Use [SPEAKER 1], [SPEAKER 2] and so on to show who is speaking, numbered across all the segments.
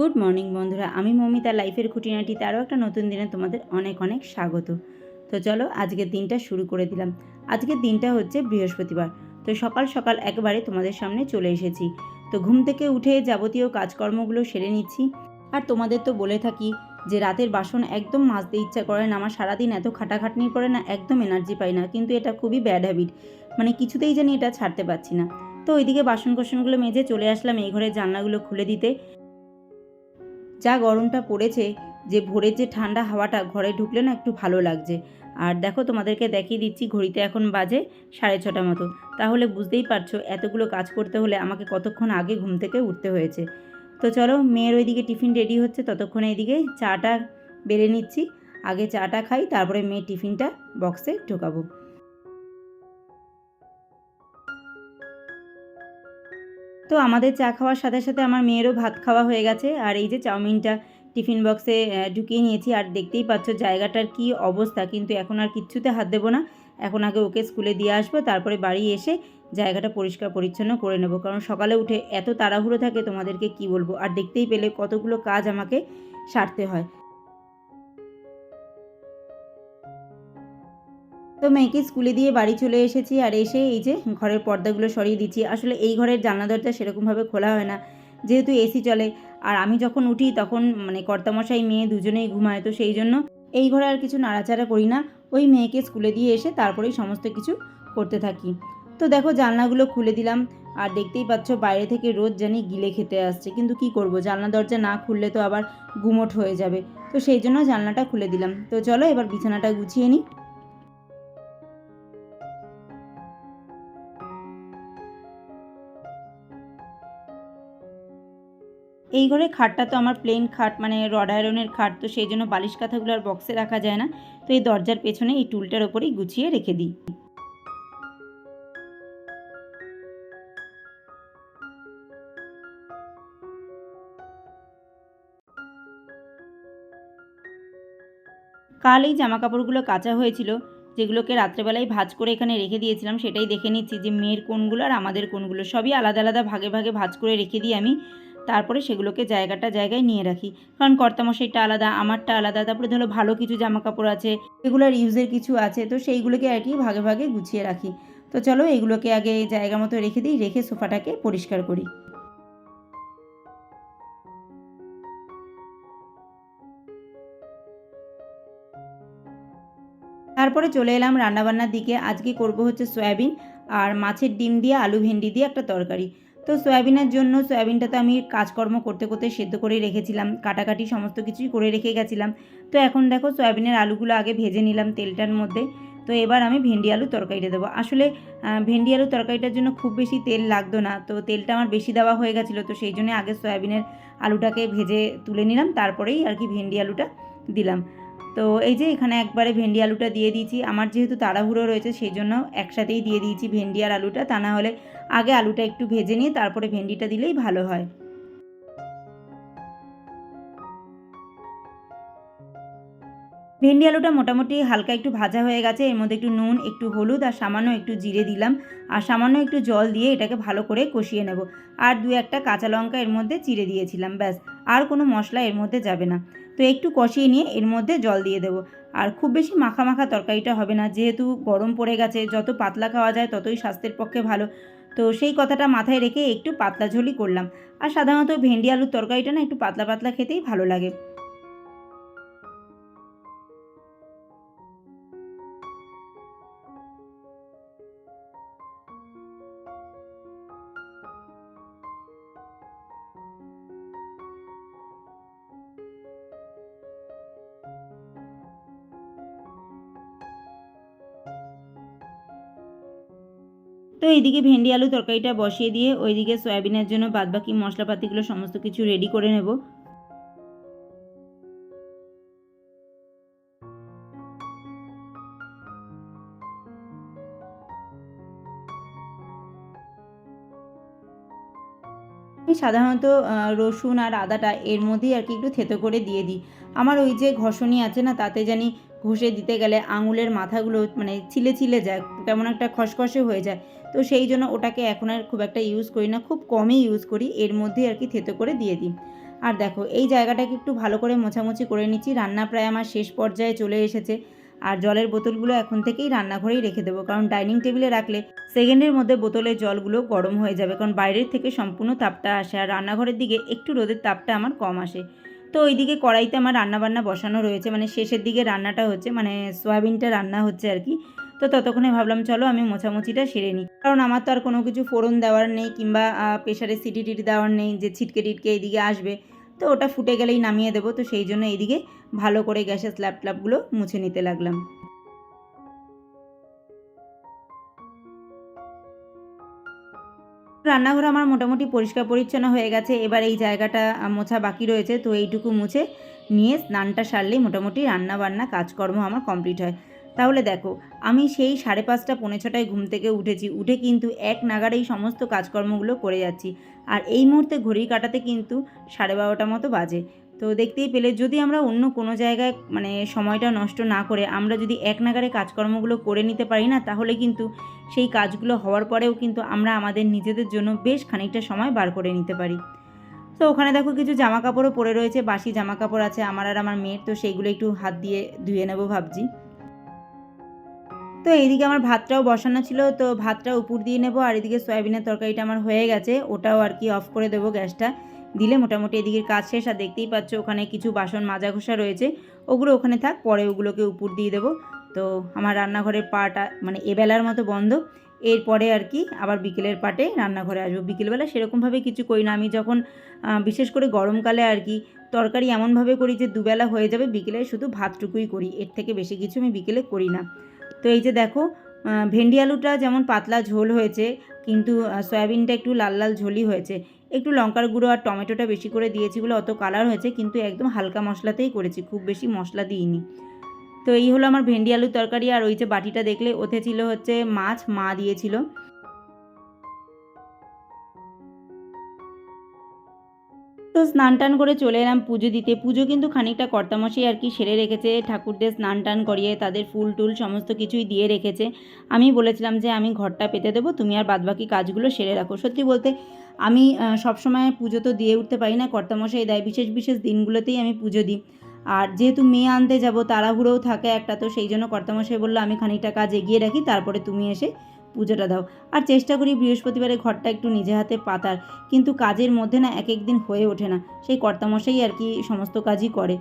[SPEAKER 1] Good morning বন্ধুরা, আমি মমিতা লাইফের খুঁটিনাটিতে আরও একটা নতুন দিনে তোমাদের অনেক অনেক স্বাগত। তো চলো আজকের দিনটা শুরু করে দিলাম। আজকের দিনটা হচ্ছে বৃহস্পতিবার। তো সকাল সকাল একবারে তোমাদের সামনে চলে এসেছি। তো ঘুম থেকে উঠে যাবতীয় কাজকর্মগুলো সেরে নিচ্ছি। আর তোমাদের তো বলে থাকি যে রাতের বাসন একদম মাজতে ইচ্ছা করে না। আমার সারাদিন এত খাটাখাটনির পরে না একদম এনার্জি পাই না, কিন্তু এটা খুবই ব্যাড হ্যাবিট, মানে কিছুতেই জানি এটা ছাড়তে পারছি না। তো ওইদিকে বাসন কোসনগুলো মেজে চলে আসলাম এই ঘরের জানলাগুলো খুলে দিতে। যা গরমটা পড়েছে, যে ভোরের যে ঠান্ডা হাওয়াটা ঘরে ঢুকলে না একটু ভালো লাগছে। আর দেখো তোমাদেরকে দেখিয়ে দিচ্ছি, ঘড়িতে এখন বাজে 6:30 মতো। তাহলে বুঝতেই পারছো এতগুলো কাজ করতে হলে আমাকে কতক্ষণ আগে ঘুম থেকে উঠতে হয়েছে। তো চলো, মেয়ের ওইদিকে টিফিন রেডি হচ্ছে, ততক্ষণে এইদিকে চাটা বেড়ে নিচ্ছি। আগে চাটা খাই, তারপরে মেয়ের টিফিনটা বক্সে ঢোকাবো। তো আমাদের চা খাওয়ার সাথে সাথে আমার মেয়েরও ভাত খাওয়া হয়ে গেছে। আর এই যে চাউমিনটা টিফিন বক্সে ঢুকিয়ে নিয়েছি। আর দেখতেই পাচ্ছ জায়গাটার কি অবস্থা, কিন্তু এখন আর কিচ্ছুতে হাত দেবো না। এখন আগে ওকে স্কুলে দিয়ে আসবো, তারপরে বাড়ি এসে জায়গাটা পরিষ্কার পরিচ্ছন্ন করে নেব। কারণ সকালে উঠে এত তাড়াহুড়ো থাকে, তোমাদেরকে কি বলবো। আর দেখতেই পেলে কতগুলো কাজ আমাকে সারতে হয়। তো মেয়েকে স্কুলে দিয়ে বাড়ি চলে এসেছি। আর এসে এই যে ঘরের পর্দাগুলো সরিয়ে দিচ্ছি। আসলে এই ঘরের জানলা দরজা সেরকমভাবে খোলা হয় না, যেহেতু এসি চলে। আর আমি যখন উঠি তখন মানে কর্তামশাই মেয়ে দুজনেই ঘুমায়, তো সেই জন্য এই ঘরে আর কিছু নাড়াচাড়া করি না। ওই মেয়েকে স্কুলে দিয়ে এসে তারপরেই সমস্ত কিছু করতে থাকি। তো দেখো জানলাগুলো খুলে দিলাম। আর দেখতেই পাচ্ছ বাইরে থেকে রোদ জানি গিলে খেতে আসছে, কিন্তু কি করব, জানলা দরজা না খুললে তো আবার গুমোট হয়ে যাবে। তো সেই জন্য জানলাটা খুলে দিলাম। তো চলো এবার বিছানাটা গুছিয়ে নিই। এই ঘরে খাটটা তো আমার প্লেন খাট, মানে রড আয়রনের খাট, তো সেই জন্য বালিশ কাঁথাগুলো আর বক্সে রাখা যায় না। তো এই দরজার পেছনে এই টুলটার ওপরেই গুছিয়ে রেখে দিই। কাল এই জামাকাপড়গুলো কাচা হয়েছিল, যেগুলোকে রাত্রেবেলায় ভাঁজ করে এখানে রেখে দিয়েছিলাম। সেটাই দেখে নিচ্ছি যে মেয়ের কোনগুলো আর আমাদের কোনগুলো, সবই আলাদা আলাদা ভাগে ভাগে ভাঁজ করে রেখে দিই আমি। তারপরে সেগুলোকে জায়গায় নিয়ে রাখি। কারণ কর্তামশাইটা আলাদা, আমারটা আলাদা। তারপরে ধরো ভালো কিছু জামাকাপড় আছে, এগুলোর ইউজের কিছু আছে, তো সেইগুলোকে আর কি ভাগে ভাগে গুছিয়ে রাখি। তো চলো এগুলোকে আগে জায়গা মতো রেখে দিই, রেখে সোফাটাকে পরিষ্কার করি। তারপরে চলে এলাম রান্নাবান্নার দিকে। আজকে করব হচ্ছে সয়াবিন আর মাছের ডিম দিয়ে আলু ভেন্ডি দিয়ে একটা তরকারি। তো সয়াবিনের জন্য সয়াবিনটা তো আমি কাজকর্ম করতে করতে সেদ্ধ করেই রেখেছিলাম, কাটাকাটি সমস্ত কিছুই করে রেখে গেছিলাম। তো এখন দেখো সয়াবিনের আলুগুলো আগে ভেজে নিলাম তেলটার মধ্যে। তো এবার আমি ভেন্ডি আলু তরকারিটা দেবো। আসলে ভেন্ডি আলু তরকারিটার জন্য খুব বেশি তেল লাগতো না, তো তেলটা আমার বেশি দেওয়া হয়ে গেছিলো। তো সেই জন্য আগে সয়াবিনের আলুটাকে ভেজে তুলে নিলাম, তারপরেই আর কি ভেন্ডি আলুটা দিলাম। তো এই যে এখানে একবারে ভেন্ডি আলুটা দিয়ে দিয়েছি। আমার যেহেতু তাড়াহুড়ো রয়েছে সেই জন্য একসাথেই দিয়ে দিয়েছি ভেন্ডি আর আলুটা, তা না হলে আগে আলুটা একটু ভেজে নিয়ে তারপরে ভেন্ডিটা দিলেই ভালো হয়। ভেন্ডি আলুটা মোটামুটি হালকা একটু ভাজা হয়ে গেছে। এর মধ্যে একটু নুন, একটু হলুদ আর সামান্য একটু জিরে দিলাম। আর সামান্য একটু জল দিয়ে এটাকে ভালো করে কষিয়ে নেব। আর দু একটা কাঁচা লঙ্কা এর মধ্যে চিড়ে দিয়েছিলাম, ব্যাস। আর কোনো মশলা এর মধ্যে যাবে না। তো একটু কষিয়ে নিয়ে এর মধ্যে জল দিয়ে দেবো। আর খুব বেশি মাখা মাখা তরকারিটা হবে না, যেহেতু গরম পড়ে গেছে, যত পাতলা খাওয়া যায় ততই স্বাস্থ্যের পক্ষে ভালো। তো সেই কথাটা মাথায় রেখে একটু পাতলা ঝোলই করলাম। আর সাধারণত ভেন্ডি আলুর তরকারিটা না একটু পাতলা পাতলা খেতেই ভালো লাগে। তো এইদিকে ভেন্ডি আলু তরকারিটা বসিয়ে দিয়ে ওইদিকে সয়াবিনের জন্য বাদবাকি মশলাপাতিগুলো সমস্ত কিছু রেডি করে নেব। আমি সাধারণত রসুন আর আদাটা এর মধ্যেই আর কি একটু থেতো করে দিয়ে দিই। আমার ওই যে ঘষনি আছে না, তাতে জানি ঘষে দিতে গেলে আঙুলের মাথাগুলো মানে ছিলে ছিলে যায়, কেমন একটা খসখসে হয়ে যায়। তো সেই জন্য ওটাকে এখন আর খুব একটা ইউজ করি না, খুব কমই ইউজ করি, এর মধ্যেই আর কি থেতো করে দিয়ে দিই। আর দেখো এই জায়গাটাকে একটু ভালো করে মোছামুছি করে নিচ্ছি। রান্না প্রায় আমার শেষ পর্যায়ে চলে এসেছে। আর জলের বোতলগুলো এখন থেকেই রান্নাঘরেই রেখে দেবো, কারণ ডাইনিং টেবিলে রাখলে সেকেন্ডের মধ্যে বোতলের জলগুলো গরম হয়ে যাবে, কারণ বাইরের থেকে সম্পূর্ণ তাপটা আসে আর রান্নাঘরের দিকে একটু রোদের তাপটা আমার কম আসে। তো ওইদিকে কড়াইতে আমার রান্নাবান্না বসানো রয়েছে, মানে শেষের দিকে রান্নাটা হচ্ছে, মানে সয়াবিনটা রান্না হচ্ছে আর কি। তো ততক্ষণে ভাবলাম চলো আমি মোছামুছিটা সেরে নিই, কারণ আমার তো আর কোনো কিছু ফোড়ন দেওয়ার নেই কিংবা প্রেশারে সিটি টিটি দেওয়ার নেই যে ছিটকে টিটকে এইদিকে আসবে। তো ওটা ফুটে গেলেই নামিয়ে দেবো, তো সেই জন্য এইদিকে ভালো করে গ্যাসের স্ল্যাব ট্ল্যাবগুলো মুছে নিতে লাগলাম। রান্নাঘর আমার মোটামুটি পরিষ্কার পরিচ্ছন্ন হয়ে গেছে। এবার এই জায়গাটা মোছা বাকি রয়েছে, তো এইটুকু মুছে নিয়ে স্নানটা সারলেই মোটামুটি রান্নাবান্না কাজকর্ম আমার কমপ্লিট হয়। তাহলে দেখো আমি সেই 5:30 পৌনে 6টায় ঘুম থেকে উঠেছি, উঠে কিন্তু এক নাগাড়ে এই সমস্ত কাজকর্মগুলো করে যাচ্ছি। আর এই মুহূর্তে ঘড়ি কাটাতে কিন্তু 12:30 মতো বাজে। তো দেখতেই পেলে যদি আমরা অন্য কোনো জায়গায় মানে সময়টা নষ্ট না করে আমরা যদি এক নাগাড়ে কাজকর্মগুলো করে নিতে পারি না, তাহলে কিন্তু সেই কাজগুলো হওয়ার পরেও কিন্তু আমরা আমাদের নিজেদের জন্য বেশ খানিকটা সময় বার করে নিতে পারি। তো ওখানে দেখো কিছু জামা কাপড়ও পরে রয়েছে, বাসি জামা কাপড় আছে আমার আর আমার মেয়ের, তো সেইগুলো একটু হাত দিয়ে ধুয়ে নেবো ভাবছি। তো এইদিকে আমার ভাতটাও বসানো ছিল, তো ভাতটা উপর দিয়ে নেবো। আর এদিকে সয়াবিনের তরকারিটা আমার হয়ে গেছে, ওটাও আর কি অফ করে দেবো গ্যাসটা। দিলে মোটামুটি এদিকের কাজ শেষ। আর দেখতেই পাচ্ছ ওখানে কিছু বাসন মাজা ঘষা রয়েছে, ওগুলো ওখানে থাক, পরে ওগুলোকে উপর দিয়ে দেবো। তো আমার রান্নাঘরের পাটা মানে এবেলার মতো বন্ধ। এরপরে আর কি আবার বিকেলের পাটে রান্নাঘরে আসবো। বিকেলবেলা সেরকমভাবে কিছু করি না আমি, যখন বিশেষ করে গরমকালে আর কি তরকারি এমনভাবে করি যে দুবেলা হয়ে যাবে, বিকেলে শুধু ভাতটুকুই করি, এর থেকে বেশি কিছু আমি বিকেলে করি না। তো এই যে দেখো ভেন্ডি আলুটা যেমন পাতলা ঝোল হয়েছে, কিন্তু সয়াবিনটা একটু লাল লাল ঝোলই হয়েছে। একটু লঙ্কার গুঁড়ো আর টমেটোটা বেশি করে দিয়েছি বলে অত কালার হয়েছে, কিন্তু একদম হালকা মশলাতেই করেছি, খুব বেশি মশলা দিইনি। তো এই হলো আমার ভেন্ডি আলুর তরকারি। আর ওই যে বাটিটা দেখলে ওতে ছিল হচ্ছে মাছ, মা দিয়েছিল। তো স্নান টান করে চলে এলাম পুজো দিতে। পুজো কিন্তু খানিকটা কর্তামশাই আর কি সেরে রেখেছে, ঠাকুরদের স্নান টান করিয়ে তাদের ফুল টুল সমস্ত কিছুই দিয়ে রেখেছে। আমি বলেছিলাম যে আমি ঘরটা পেতে দেবো, তুমি আর বাদবাকি কাজগুলো সেরে রাখো। সত্যি বলতে আমি সবসময় পুজো তো দিয়ে উঠতে পারি না, কর্তামশাই দেয়, বিশেষ বিশেষ দিনগুলোতেই আমি পুজো দিই। আর যেহেতু মেয়ে আনতে যাব তাড়াহুড়োও থাকে একটা, তো সেই জন্য কর্তামশাই বললো আমি খানিকটা কাজ এগিয়ে রাখি, তারপরে তুমি এসে পুজোটা দাও। আর চেষ্টা করি বৃহস্পতিবারে ঘরটা একটু নিজে হাতে পাতার, কিন্তু কাজের মধ্যে না এক এক দিন হয়ে ওঠে না, সেই কর্তামশাই আর কি সমস্ত কাজই করে।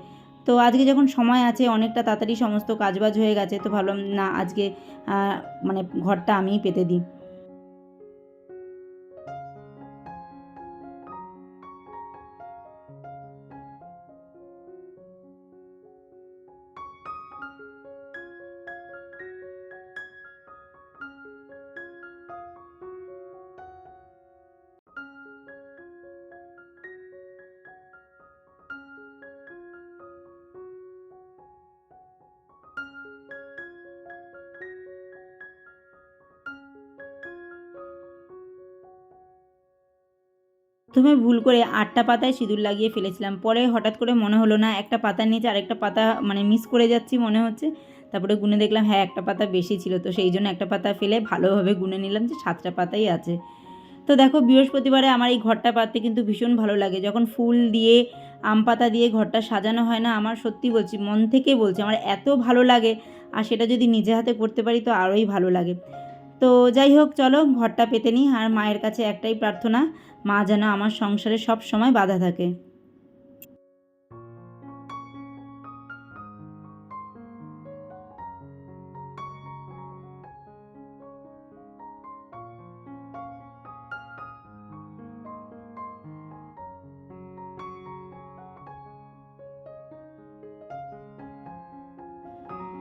[SPEAKER 1] তো আজকে যখন সময় আছে অনেকটা তাড়াতাড়ি সমস্ত কাজবাজ হয়ে গেছে, তো ভাবলাম না আজকে মানে ঘরটা আমিই পেতে দিই। প্রথমে ভুল করে 8টা পাতায় সিঁদুর লাগিয়ে ফেলেছিলাম, পরে হঠাৎ করে মনে হলো না একটা পাতার নিচে আরেকটা পাতা মানে মিস করে যাচ্ছি মনে হচ্ছে। তারপরে গুনে দেখলাম হ্যাঁ একটা পাতা বেশি ছিল, তো সেই জন্য একটা পাতা ফেলে ভালোভাবে গুনে নিলাম যে 7টা পাতাই আছে। তো দেখো বৃহস্পতিবারে আমার এই ঘরটা পাততে কিন্তু ভীষণ ভালো লাগে, যখন ফুল দিয়ে আম পাতা দিয়ে ঘরটা সাজানো হয় না, আমার সত্যি বলছি মন থেকে বলছি আমার এত ভালো লাগে। আর সেটা যদি নিজে হাতে করতে পারি তো আরোই ভালো লাগে। তো যাই হোক চলো ঘরটা পেতে নিই। আর মায়ের কাছে একটাই প্রার্থনা, মা যেন আমার সংসারে সব সময় বাধা থাকে।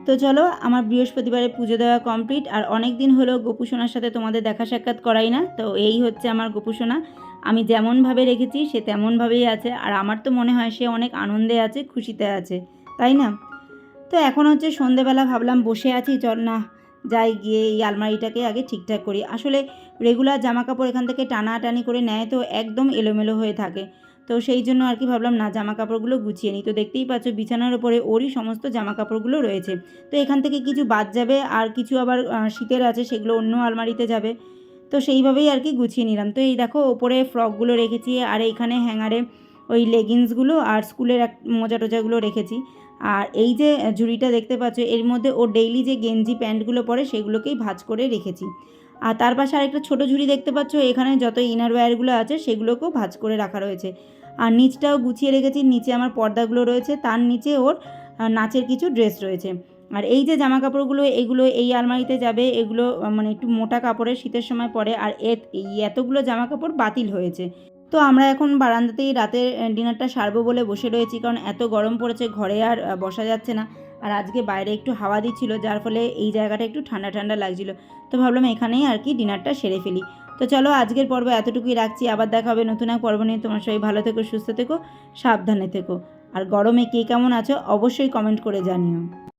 [SPEAKER 1] তো চলো আমার বৃহস্পতিবারে পুজো দেওয়া কমপ্লিট। আর অনেক দিন হলো গোপুসোনার সাথে তোমাদের দেখা সাক্ষাৎ করাই না, তো এই হচ্ছে আমার গোপুসোনা। আমি যেমনভাবে রেখেছি সে তেমনভাবেই আছে, আর আমার তো মনে হয় সে অনেক আনন্দে আছে, খুশিতে আছে, তাই না? তো এখন হচ্ছে সন্ধেবেলা, ভাবলাম বসে আছি, চল না যাই গিয়ে এই আলমারিটাকে আগে ঠিকঠাক করি। আসলে রেগুলার জামা কাপড় এখান থেকে টানাটানি করে নেয়, তো একদম এলোমেলো হয়ে থাকে। তো সেই জন্য আর কি ভাবলাম না জামা কাপড়গুলো গুছিয়ে নিই। তো দেখতেই পাচ্ছ বিছানার ওপরে ওরই সমস্ত জামা কাপড়গুলো রয়েছে। তো এখান থেকে কিছু বাদ যাবে আর কিছু আবার শীতের আছে, সেগুলো অন্য আলমারিতে যাবে। তো সেইভাবেই আর কি গুছিয়ে নিলাম। তো এই দেখো ওপরে ফ্রকগুলো রেখেছি, আর এইখানে হ্যাঙ্গারে ওই লেগিংসগুলো আর স্কুলের মোজা টোজাগুলো রেখেছি। আর এই যে ঝুড়িটা দেখতে পাচ্ছ, এর মধ্যে ও ডেইলি যে গেঞ্জি প্যান্টগুলো পরে সেগুলোকেই ভাঁজ করে রেখেছি। আর তার পাশে আরেকটা ছোটো ঝুড়ি দেখতে পাচ্ছ, এখানে যত ইনার ওয়্যারগুলো আছে সেগুলোকেও ভাঁজ করে রাখা রয়েছে। আর নিচটাও গুছিয়ে রেখেছি, নিচে আমার পর্দাগুলো রয়েছে, তার নিচে ওর নাচের কিছু ড্রেস রয়েছে। আর এই যে জামা কাপড়গুলো, এগুলো এই আলমারিতে যাবে, এগুলো মানে একটু মোটা কাপড়ের, শীতের সময় পরে। আর এই এতগুলো জামা কাপড় বাতিল হয়েছে। তো আমরা এখন বারান্দাতেই রাতের ডিনারটা সারবো বলে বসে রয়েছি, কারণ এত গরম পড়েছে, ঘরে আর বসা যাচ্ছে না। আর আজকে বাইরে একটু হাওয়া দিচ্ছিল, যার ফলে এই জায়গাটা একটু ঠান্ডা ঠান্ডা লাগছিল। তো ভাবলাম এখানেই আর কি ডিনারটা সেরে ফেলি। তো চলো আজকের পর্ব এতটুকুই রাখছি, আবার দেখা হবে নতুন এক পর্ব নিয়ে। তোমার সবাই ভালো থেকো, সুস্থ থেকো, সাবধানে থেকো। আর গরমে কে কেমন আছো অবশ্যই কমেন্ট করে জানিও।